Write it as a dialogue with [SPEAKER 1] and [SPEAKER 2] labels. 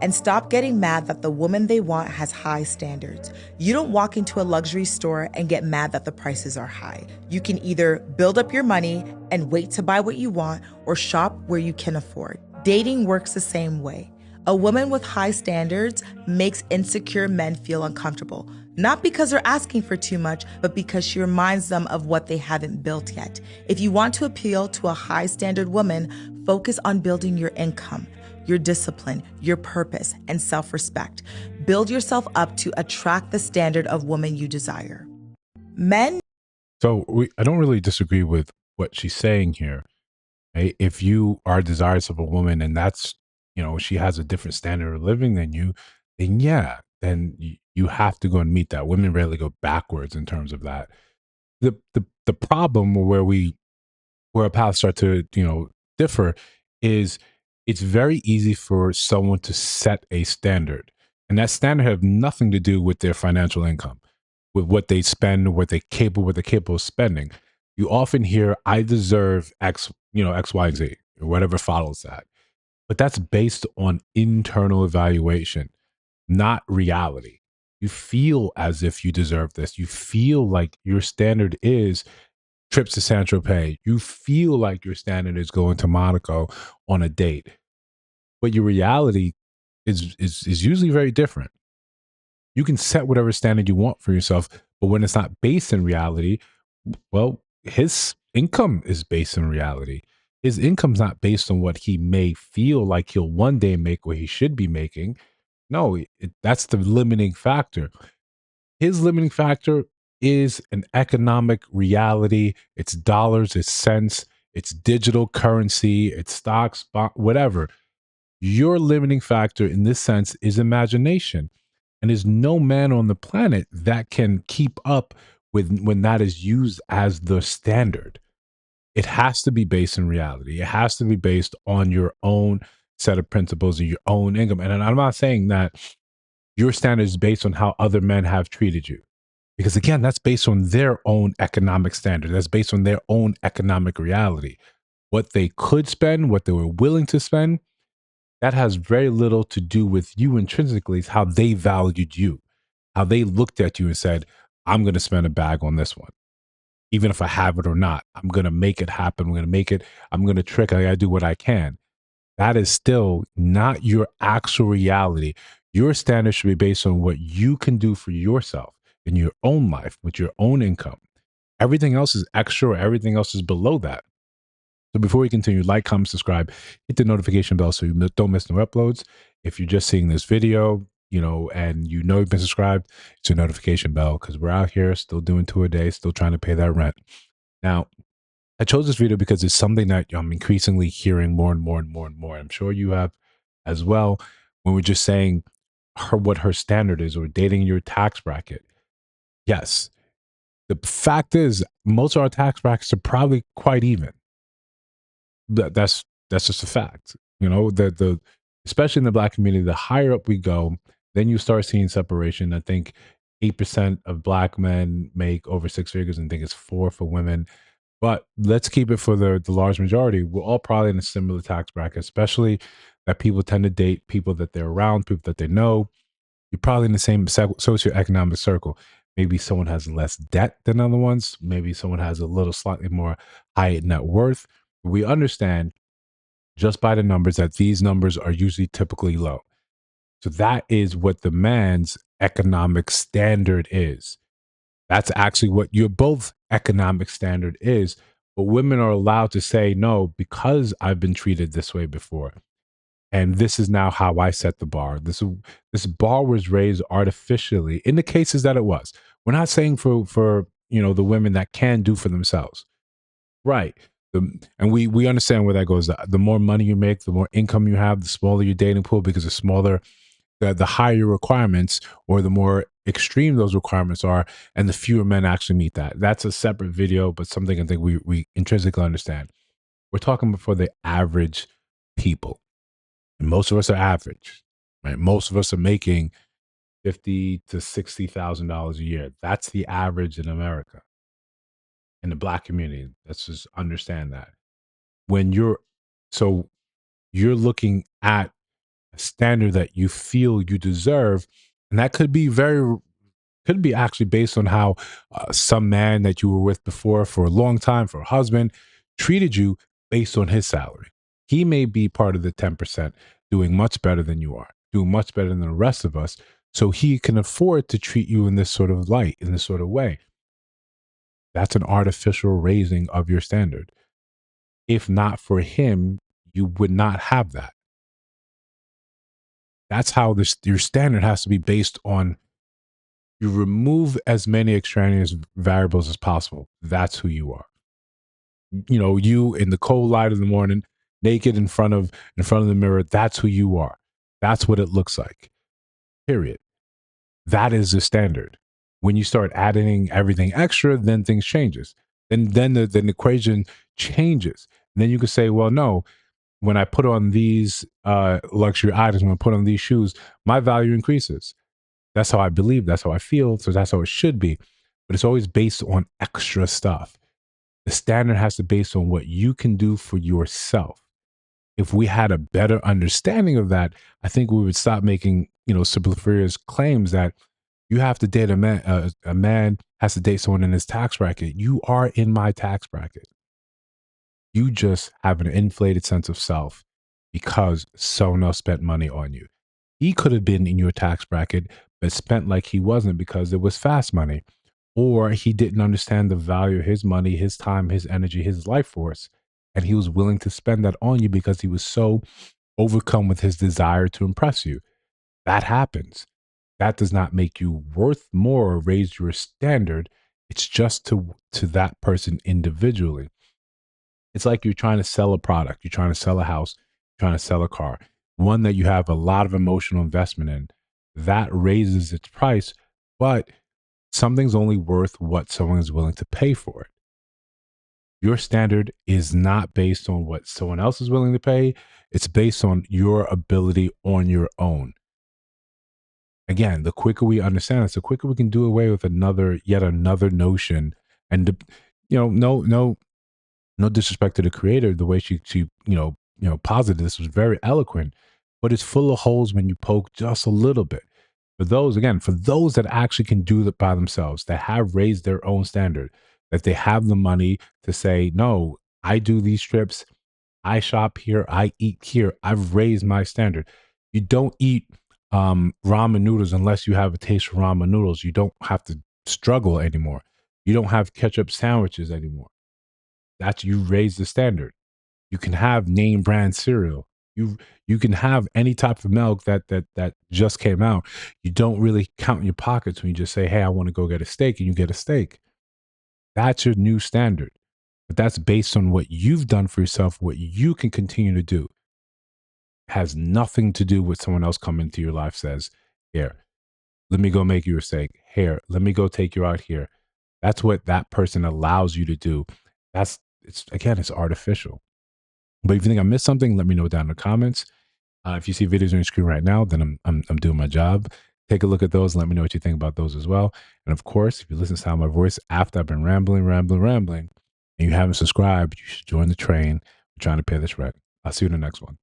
[SPEAKER 1] and stop getting mad that the woman they want has high standards. You don't walk into a luxury store and get mad that the prices are high. You can either build up your money and wait to buy what you want or shop where you can afford. Dating works the same way. A woman with high standards makes insecure men feel uncomfortable, not because they're asking for too much, but because she reminds them of what they haven't built yet. If you want to appeal to a high standard woman, focus on building your income, your discipline, your purpose, and self respect. Build yourself up to attract the standard of woman you desire. Men.
[SPEAKER 2] So I don't really disagree with what she's saying here. Right? If you are desirous of a woman and that's, she has a different standard of living than you, then yeah, then you have to go and meet that. Women rarely go backwards in terms of that. The problem where our paths start to, differ is it's very easy for someone to set a standard. And that standard have nothing to do with their financial income, with what they spend, what they're capable of spending. You often hear, I deserve X, X, Y, and Z, or whatever follows that. But that's based on internal evaluation, not reality. You feel as if you deserve this. You feel like your standard is trips to San Tropez. You feel like your standard is going to Monaco on a date, but your reality is usually very different. You can set whatever standard you want for yourself, but when it's not based in reality, well, his income is based in reality. His income's not based on what he may feel like he'll one day make or he should be making. No, that's the limiting factor. His limiting factor is an economic reality. It's dollars, it's cents, it's digital currency, it's stocks, whatever. Your limiting factor in this sense is imagination. And there's no man on the planet that can keep up with when that is used as the standard. It has to be based in reality. It has to be based on your own set of principles and your own income. And I'm not saying that your standard is based on how other men have treated you. Because again, that's based on their own economic standard. That's based on their own economic reality. What they could spend, what they were willing to spend, that has very little to do with you intrinsically. It's how they valued you, how they looked at you and said, I'm going to spend a bag on this one. Even if I have it or not, I'm going to make it happen. I'm going to make it, I'm going to trick. I got to do what I can. That is still not your actual reality. Your standard should be based on what you can do for yourself in your own life with your own income. Everything else is extra, or everything else is below that. So before we continue, like, comment, subscribe, hit the notification bell so you don't miss no uploads. If you're just seeing this video, and you've been subscribed, it's a notification bell because we're out here still doing 2 a day, still trying to pay that rent. Now, I chose this video because it's something that I'm increasingly hearing more and more and more and more. I'm sure you have as well. When we're just saying what her standard is or dating your tax bracket. Yes, the fact is most of our tax brackets are probably quite even. That's just a fact. The especially in the Black community, the higher up we go, then you start seeing separation. I think 8% of Black men make over 6 figures, and I think it's 4 for women. But let's keep it for the large majority. We're all probably in a similar tax bracket, especially that people tend to date people that they're around, people that they know. You're probably in the same socioeconomic circle. Maybe someone has less debt than other ones. Maybe someone has a little slightly more high net worth. We understand just by the numbers that these numbers are usually typically low. So that is what the man's economic standard is. That's actually what your both economic standard is. But women are allowed to say no because I've been treated this way before. And this is now how I set the bar. This bar was raised artificially in the cases that it was. We're not saying for the women that can do for themselves. Right. And we understand where that goes. The more money you make, the more income you have, the smaller your dating pool because the smaller the higher your requirements or the more extreme those requirements are, and the fewer men actually meet that. That's a separate video, but something I think we intrinsically understand. We're talking for the average people. And most of us are average, right? Most of us are making $50,000 to $60,000 a year. That's the average in America, in the Black community. Let's just understand that. When you're so you're looking at standard that you feel you deserve. And that could be actually based on how some man that you were with before for a long time, for a husband, treated you based on his salary. He may be part of the 10%, doing much better than you are, doing much better than the rest of us. So he can afford to treat you in this sort of light, in this sort of way. That's an artificial raising of your standard. If not for him, you would not have that. That's how your standard has to be based on. You remove as many extraneous variables as possible. That's who you are. You in the cold light of the morning, naked in front of the mirror. That's who you are. That's what it looks like. Period. That is the standard. When you start adding everything extra, then things changes. Then the equation changes. And then you could say, well, no, when I put on these luxury items, when I put on these shoes, my value increases. That's how I believe. That's how I feel. So that's how it should be. But it's always based on extra stuff. The standard has to be based on what you can do for yourself. If we had a better understanding of that, I think we would stop making, superfluous claims that you have to date a man has to date someone in his tax bracket. You are in my tax bracket. You just have an inflated sense of self because someone else spent money on you. He could have been in your tax bracket, but spent like he wasn't because it was fast money, or he didn't understand the value of his money, his time, his energy, his life force. And he was willing to spend that on you because he was so overcome with his desire to impress you. That happens. That does not make you worth more or raise your standard. It's just to that person individually. It's like you're trying to sell a product, you're trying to sell a house, you're trying to sell a car, one that you have a lot of emotional investment in. That raises its price, but something's only worth what someone is willing to pay for it. Your standard is not based on what someone else is willing to pay. It's based on your ability on your own. Again, the quicker we understand this, the quicker we can do away with yet another notion. And no disrespect to the creator, the way she posited this was very eloquent, but it's full of holes when you poke just a little bit. For those that actually can do that by themselves, that have raised their own standard, that they have the money to say, no, I do these trips, I shop here, I eat here, I've raised my standard. You don't eat ramen noodles unless you have a taste for ramen noodles. You don't have to struggle anymore. You don't have ketchup sandwiches anymore. That's you raise the standard. You can have name brand cereal. You can have any type of milk that just came out. You don't really count in your pockets when you just say, "Hey, I want to go get a steak," and you get a steak. That's your new standard. But that's based on what you've done for yourself, what you can continue to do. Has nothing to do with someone else coming into your life says, "Here, let me go make you a steak. Here, let me go take you out here." That's what that person allows you to do. It's artificial. But if you think I missed something, let me know down in the comments. If you see videos on your screen right now, then I'm doing my job. Take a look at those and let me know what you think about those as well. And of course, if you listen to sound of my voice after I've been rambling, and you haven't subscribed, you should join the train. We're trying to pay this rent. I'll see you in the next one.